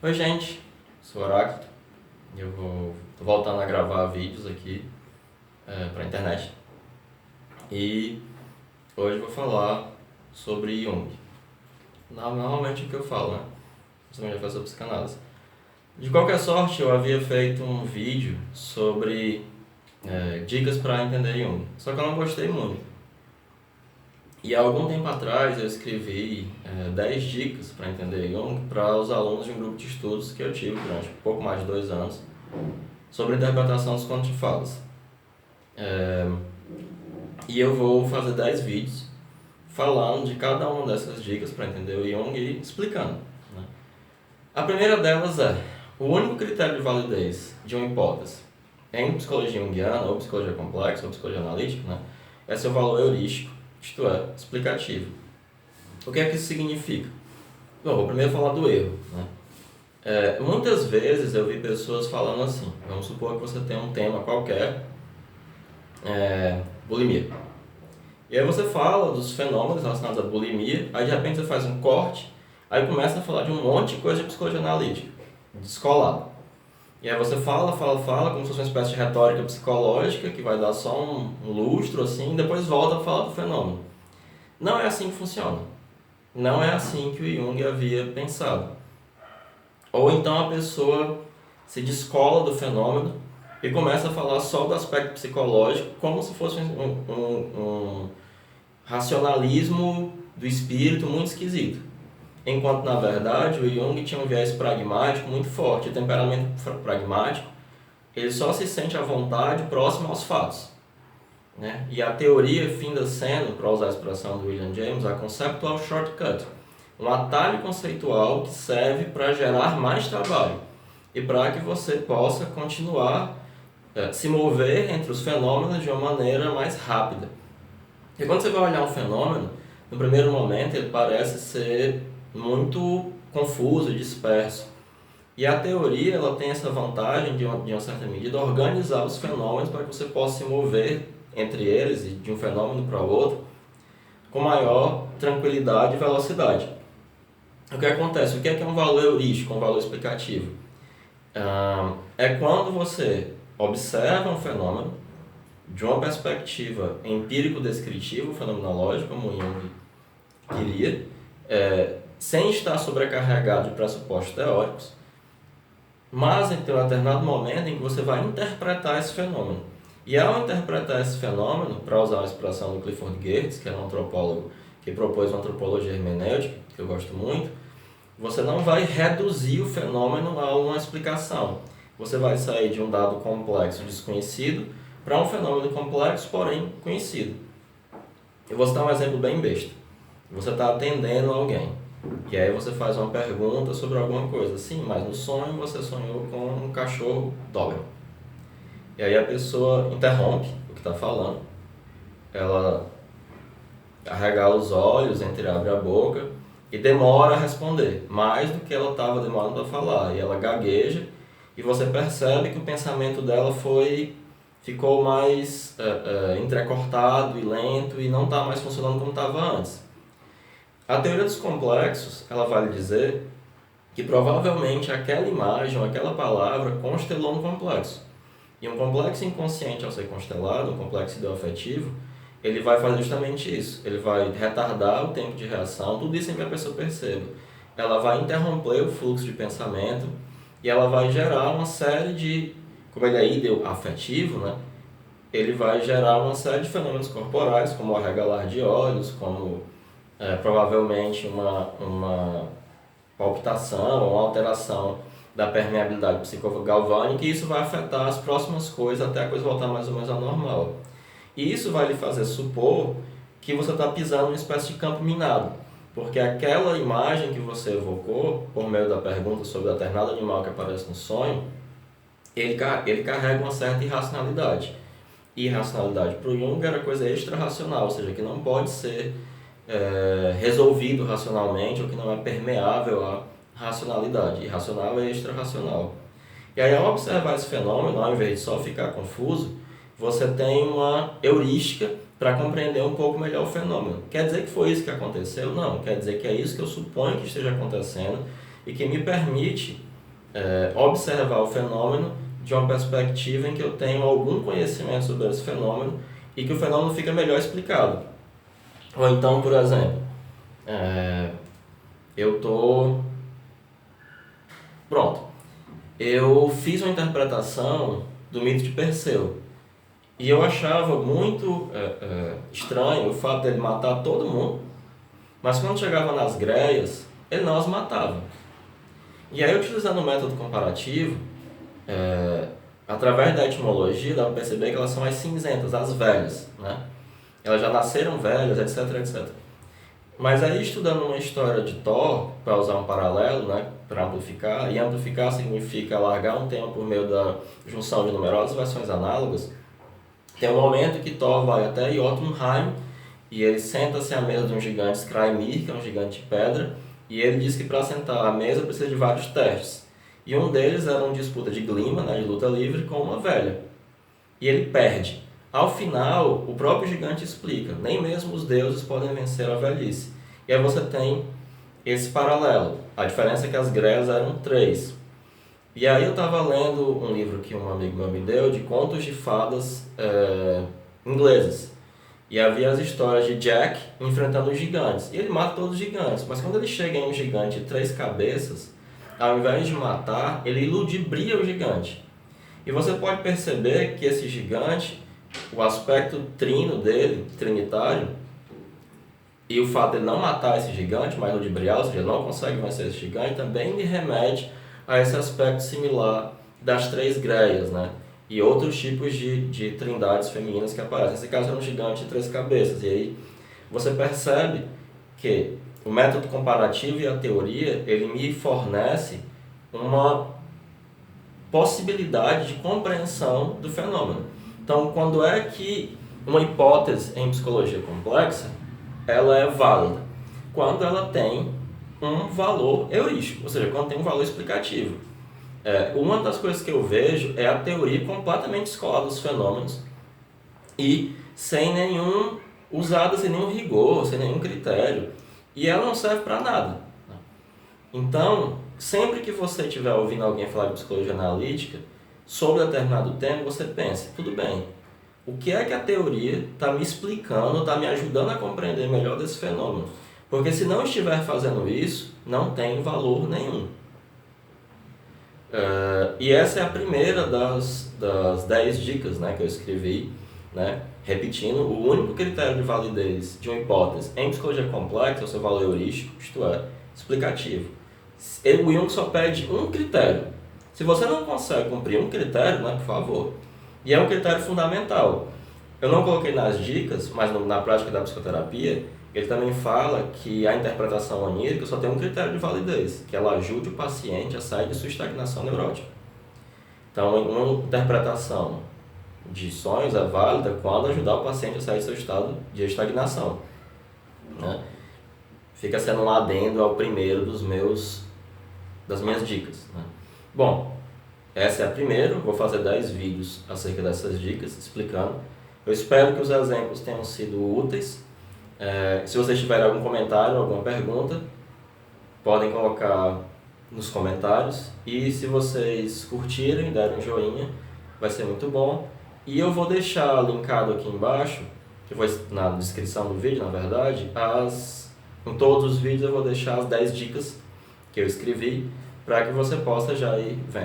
Oi, gente, sou o Heráclito e eu tô voltando a gravar vídeos aqui pra internet. E hoje eu vou falar sobre Jung. Normalmente é o que eu falo, né? Você também já faz sobre psicanálise. De qualquer sorte, eu havia feito um vídeo sobre dicas para entender Jung, só que eu não gostei muito. E há algum tempo atrás eu escrevi 10 dicas para entender Jung para os alunos de um grupo de estudos que eu tive durante pouco mais de 2 anos sobre a interpretação dos contos de fadas. E eu vou fazer 10 vídeos falando de cada uma dessas dicas para entender o Jung e explicando, né? A primeira delas é: o único critério de validez de uma hipótese em psicologia junguiana, ou psicologia complexa, ou psicologia analítica, né, é seu valor heurístico, isto é, explicativo. O que é que isso significa? Bom, vou primeiro falar do erro, né? Muitas vezes eu vi pessoas falando assim: vamos supor que você tem um tema qualquer, bulimia. E aí você fala dos fenômenos relacionados à bulimia, aí de repente você faz um corte, aí começa a falar de um monte de coisa de psicologia analítica, descolado. E aí você fala, como se fosse uma espécie de retórica psicológica, que vai dar só um lustro assim, e depois volta a falar do fenômeno. Não é assim que funciona. Não é assim que o Jung havia pensado. Ou então a pessoa se descola do fenômeno e começa a falar só do aspecto psicológico, como se fosse um racionalismo do espírito muito esquisito. Enquanto, na verdade, o Jung tinha um viés pragmático muito forte. O temperamento pragmático, ele só se sente à vontade próximo aos fatos, né? E a teoria finda sendo, para usar a expressão do William James, a conceptual shortcut, um atalho conceitual que serve para gerar mais trabalho e para que você possa continuar se mover entre os fenômenos de uma maneira mais rápida. E quando você vai olhar um fenômeno, no primeiro momento ele parece ser muito confuso e disperso. E a teoria ela tem essa vantagem, de uma certa medida, organizar os fenômenos para que você possa se mover entre eles e de um fenômeno para o outro com maior tranquilidade e velocidade. O que acontece? O que é um valor heurístico, um valor explicativo? É quando você observa um fenômeno de uma perspectiva empírico-descritiva, fenomenológica, como Jung queria, sem estar sobrecarregado de pressupostos teóricos, mas em um determinado momento em que você vai interpretar esse fenômeno. E ao interpretar esse fenômeno, para usar a expressão do Clifford Geertz, que é um antropólogo que propôs uma antropologia hermenêutica, que eu gosto muito, você não vai reduzir o fenômeno a uma explicação. Você vai sair de um dado complexo desconhecido para um fenômeno complexo, porém conhecido. Eu vou citar um exemplo bem besta. Você está atendendo alguém, e aí você faz uma pergunta sobre alguma coisa. Sim, mas no sonho você sonhou com um cachorro Doberman. E aí a pessoa interrompe o que está falando, ela arregala os olhos, entreabre a boca e demora a responder, mais do que ela estava demorando a falar. E ela gagueja e você percebe que o pensamento dela ficou mais entrecortado e lento e não está mais funcionando como estava antes. A teoria dos complexos, ela vai lhe dizer que provavelmente aquela imagem ou aquela palavra constelou um complexo. E um complexo inconsciente, ao ser constelado, um complexo ideoafetivo, ele vai fazer justamente isso. Ele vai retardar o tempo de reação, tudo isso sem que a pessoa perceba. Ela vai interromper o fluxo de pensamento e ela vai gerar uma série de, como ele é ideoafetivo, né? Ele vai gerar uma série de fenômenos corporais, como o arregalar de olhos, como provavelmente uma palpitação ou uma alteração da permeabilidade psicogalvânica, e isso vai afetar as próximas coisas até a coisa voltar mais ou menos ao normal. E isso vai lhe fazer supor que você está pisando numa espécie de campo minado, porque aquela imagem que você evocou por meio da pergunta sobre determinado animal que aparece no sonho, ele carrega uma certa irracionalidade. E irracionalidade para o Jung era coisa extra-racional, ou seja, que não pode ser resolvido racionalmente ou que não é permeável à racionalidade. Irracional é extra-racional. E aí, ao observar esse fenômeno, ao invés de só ficar confuso, você tem uma heurística para compreender um pouco melhor o fenômeno. Quer dizer que foi isso que aconteceu? Não. Quer dizer que é isso que eu suponho que esteja acontecendo e que me permite observar o fenômeno de uma perspectiva em que eu tenho algum conhecimento sobre esse fenômeno e que o fenômeno fica melhor explicado. Ou então, por exemplo, eu fiz uma interpretação do mito de Perseu e eu achava muito estranho o fato dele matar todo mundo, mas quando chegava nas greias, ele não as matava. E aí, utilizando o método comparativo, através da etimologia, dá para perceber que elas são as cinzentas, as velhas, né? Elas já nasceram velhas, etc, etc. Mas aí, estudando uma história de Thor, para usar um paralelo, né, para amplificar, e amplificar significa alargar um tema por meio da junção de numerosas versões análogas, tem um momento que Thor vai até Jotunheim e ele senta-se à mesa de um gigante Skrymir, que é um gigante de pedra, e ele diz que para sentar à mesa precisa de vários testes. E um deles era uma disputa de glima, né, de luta livre, com uma velha. E ele perde. Ao final, o próprio gigante explica, nem mesmo os deuses podem vencer a velhice. E aí você tem esse paralelo. A diferença é que as greias eram 3. E aí eu estava lendo um livro que um amigo meu me deu de contos de fadas ingleses. E havia as histórias de Jack enfrentando os gigantes. E ele mata todos os gigantes. Mas quando ele chega em um gigante de 3 cabeças, ao invés de matar, ele ludibria o gigante. E você pode perceber que esse gigante, o aspecto trino dele, trinitário, e o fato de ele não matar esse gigante, mas ludibriar, ou seja, ele não consegue vencer esse gigante, também lhe remete a esse aspecto similar das 3 greias, né? E outros tipos de trindades femininas que aparecem. Nesse caso, é um gigante de 3 cabeças. E aí você percebe que o método comparativo e a teoria, ele me fornece uma possibilidade de compreensão do fenômeno. Então, quando é que uma hipótese em psicologia complexa, ela é válida? Quando ela tem um valor heurístico, ou seja, quando tem um valor explicativo. Uma das coisas que eu vejo é a teoria completamente descolada dos fenômenos e usada sem nenhum rigor, sem nenhum critério, e ela não serve para nada. Então, sempre que você estiver ouvindo alguém falar de psicologia analítica sobre determinado tema, você pensa, tudo bem, o que é que a teoria está me explicando, está me ajudando a compreender melhor desse fenômeno? Porque se não estiver fazendo isso, não tem valor nenhum. E essa é a primeira das 10 dicas, né, que eu escrevi, né, repetindo, o único critério de validez de uma hipótese em psicologia complexa é o seu valor heurístico, isto é, explicativo. O Jung só pede um critério. Se você não consegue cumprir um critério, né, por favor, e é um critério fundamental. Eu não coloquei nas dicas, mas na prática da psicoterapia, ele também fala que a interpretação onírica só tem um critério de validez, que ela ajude o paciente a sair de sua estagnação neurótica. Então, uma interpretação de sonhos é válida quando ajudar o paciente a sair do seu estado de estagnação, né? Fica sendo um adendo ao primeiro das minhas dicas, né? Bom, essa é a primeira, vou fazer 10 vídeos acerca dessas dicas, explicando. Eu espero que os exemplos tenham sido úteis. Se vocês tiverem algum comentário, alguma pergunta, podem colocar nos comentários. E se vocês curtirem, derem um joinha, vai ser muito bom. E eu vou deixar linkado aqui embaixo, que foi na descrição do vídeo, na verdade, em todos os vídeos eu vou deixar as 10 dicas que eu escrevi, para que você possa já ir vendo.